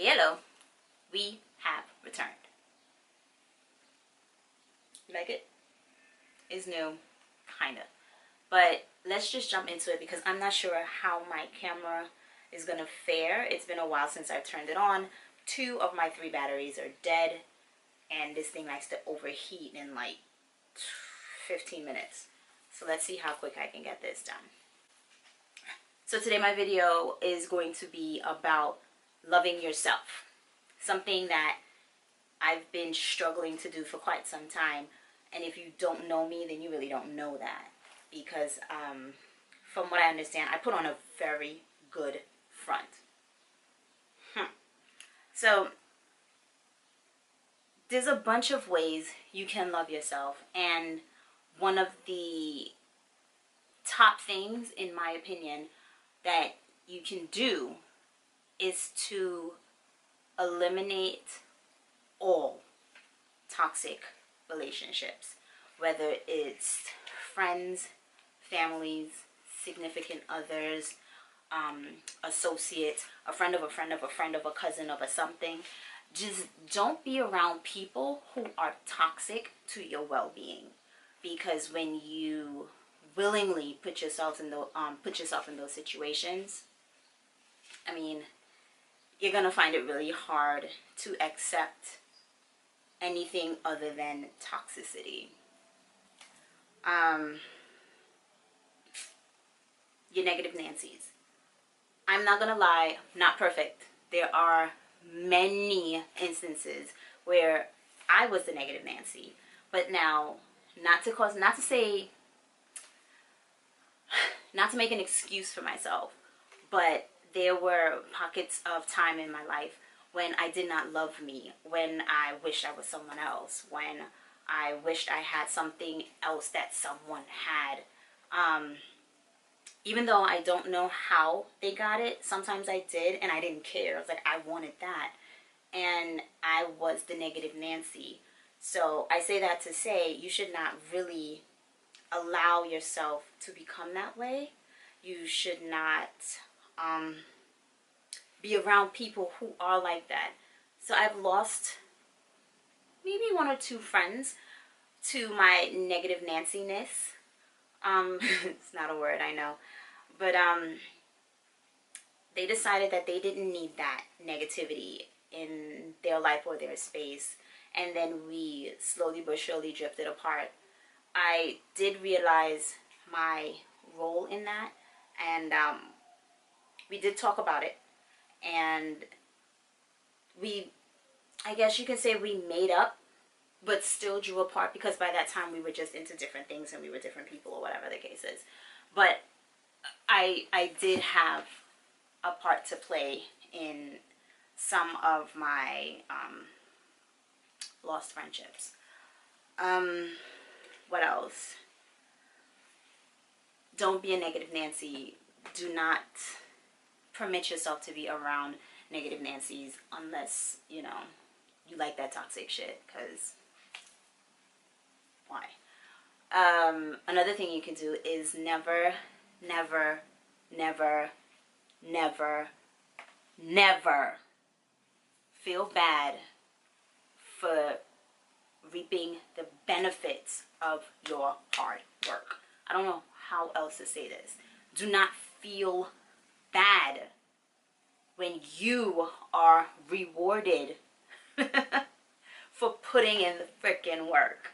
Hello, we have returned. You like it? It's new, kinda. But let's just jump into it because I'm not sure how my camera is gonna fare. It's been a while since I've turned it on. 2 of my 3 batteries are dead, and this thing likes to overheat in like 15 minutes. So let's see how quick I can get this done. So today my video is going to be about loving yourself. Something that I've been struggling to do for quite some time. And if you don't know me, then you really don't know that. Because from what I understand, I put on a very good front. So there's a bunch of ways you can love yourself. And one of the top things, in my opinion, that you can do is to eliminate all toxic relationships, whether it's friends, families, significant others, associates, a friend of a friend of a friend of a cousin of a something. Just don't be around people who are toxic to your well-being, because when you willingly put yourself in those situations, I mean, you're gonna find it really hard to accept anything other than toxicity. Your negative Nancy's. I'm not gonna lie, not perfect. There are many instances where I was the negative Nancy, but now, not to make an excuse for myself, but there were pockets of time in my life when I did not love me, when I wished I was someone else, when I wished I had something else that someone had. Even though I don't know how they got it, sometimes I did, and I didn't care. I was like, I wanted that. And I was the negative Nancy. So I say that to say you should not really allow yourself to become that way. You should not be around people who are like that. So I've lost maybe 1 or 2 friends to my negative Nancy-ness. It's not a word, I know. But they decided that they didn't need that negativity in their life or their space. And then we slowly but surely drifted apart. I did realize my role in that, and we did talk about it, and I guess you can say we made up, but still drew apart, because by that time we were just into different things and we were different people, or whatever the case is. But I did have a part to play in some of my lost friendships. What else? Don't be a negative Nancy. Do not permit yourself to be around negative Nancy's unless, you know, you like that toxic shit, because why? Another thing you can do is never, never, never, never, never feel bad for reaping the benefits of your hard work. I don't know how else to say this. Do not feel bad when you are rewarded for putting in the freaking work.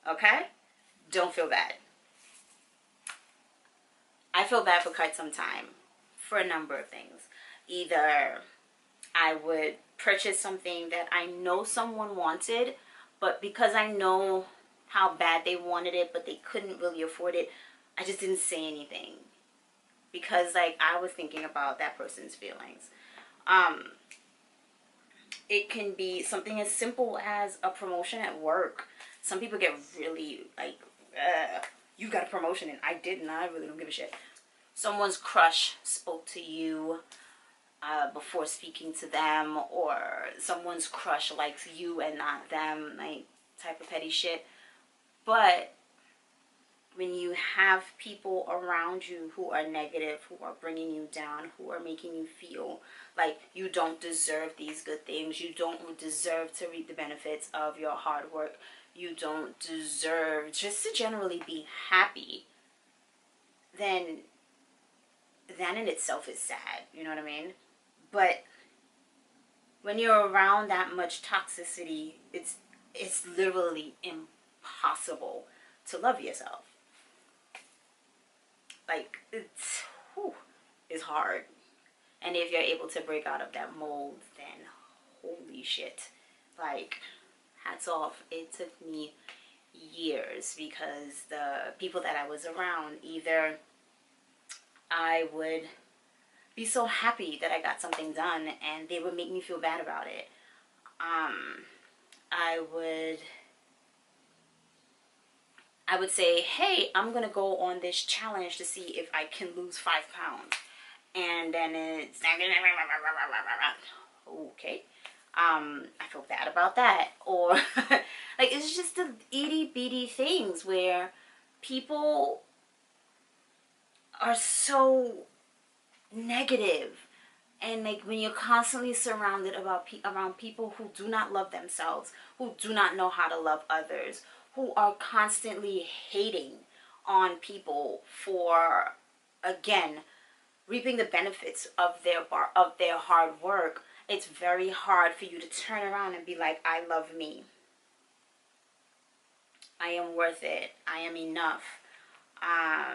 Okay? Don't feel bad. I feel bad for quite some time for a number of things. Either I would purchase something that I know someone wanted, but because I know how bad they wanted it, but they couldn't really afford it, I just didn't say anything. Because, like, I was thinking about that person's feelings. It can be something as simple as a promotion at work. Some people get really, like, you got a promotion and I didn't. I really don't give a shit. Someone's crush spoke to you before speaking to them, or someone's crush likes you and not them, like, type of petty shit. But when you have people around you who are negative, who are bringing you down, who are making you feel like you don't deserve these good things, you don't deserve to reap the benefits of your hard work, you don't deserve just to generally be happy, then that in itself is sad, you know what I mean? But when you're around that much toxicity, it's literally impossible to love yourself. Like, it's hard. And if you're able to break out of that mold, then holy shit. Like, hats off. It took me years because the people that I was around, either I would be so happy that I got something done and they would make me feel bad about it. I would say, hey, I'm gonna go on this challenge to see if I can lose 5 pounds. And then it's okay. I feel bad about that. Or like, it's just the itty bitty things where people are so negative. And like, when you're constantly surrounded around people who do not love themselves, who do not know how to love others, who are constantly hating on people for, again, reaping the benefits of their hard work, it's very hard for you to turn around and be like, I love me. I am worth it. I am enough. I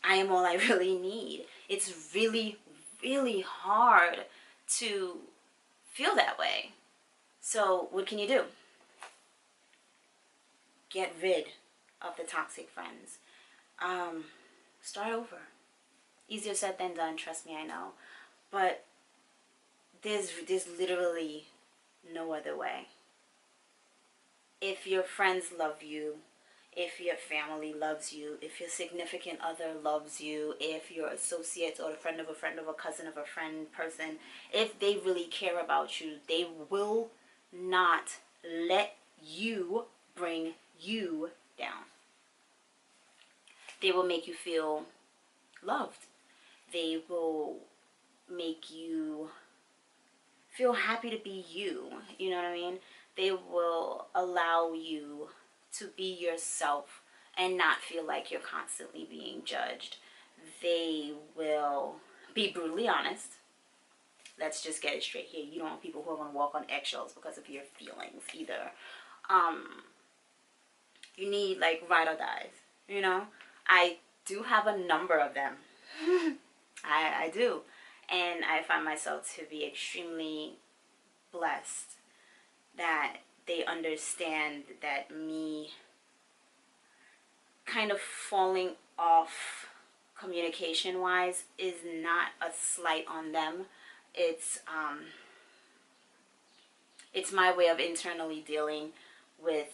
am all I really need. It's really, really hard to feel that way. So what can you do? Get rid of the toxic friends. Start over. Easier said than done, trust me, I know. But there's literally no other way. If your friends love you, if your family loves you, if your significant other loves you, if your associates or a friend of a friend of a cousin of a friend person, if they really care about you, they will not let you bring you down. They will make you feel loved. They will make you feel happy to be you. You know what I mean? They will allow you to be yourself and not feel like you're constantly being judged. They will be brutally honest. Let's just get it straight here. You don't want people who are going to walk on eggshells because of your feelings either. You need like ride or dies, you know? I do have a number of them. I do. And I find myself to be extremely blessed that they understand that me kind of falling off communication wise is not a slight on them. It's my way of internally dealing with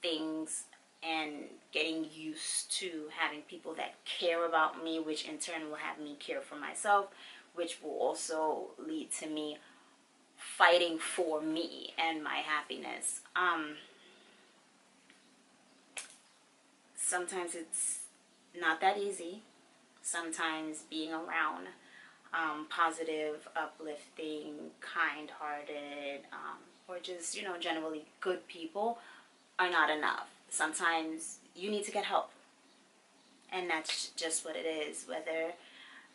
things and getting used to having people that care about me, which in turn will have me care for myself, which will also lead to me fighting for me and my happiness. Sometimes it's not that easy. Sometimes being around positive, uplifting, kind-hearted, or just, generally good people are not enough. Sometimes you need to get help. And that's just what it is. Whether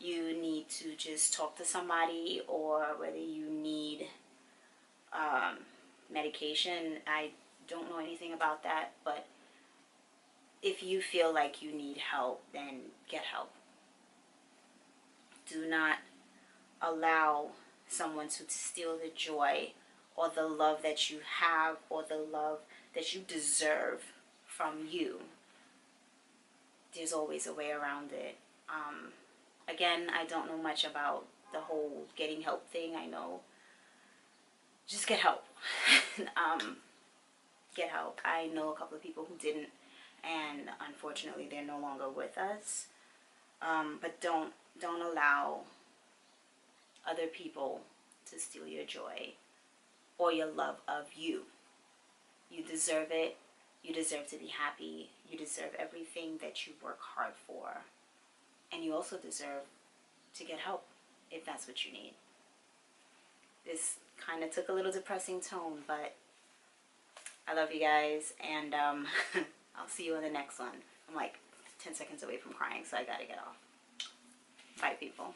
you need to just talk to somebody or whether you need medication. I don't know anything about that, but if you feel like you need help, then get help. Do not allow someone to steal the joy or the love that you have or the love that you deserve from you. There's always a way around it. Again, I don't know much about the whole getting help thing. I know, just get help. Get help. I know a couple of people who didn't, and unfortunately they're no longer with us. But don't allow other people to steal your joy or your love of you. You deserve it. You deserve to be happy. You deserve everything that you work hard for. And you also deserve to get help if that's what you need. This kind of took a little depressing tone, but I love you guys, and I'll see you in the next one. I'm like 10 seconds away from crying, so I gotta get off. Bye, people.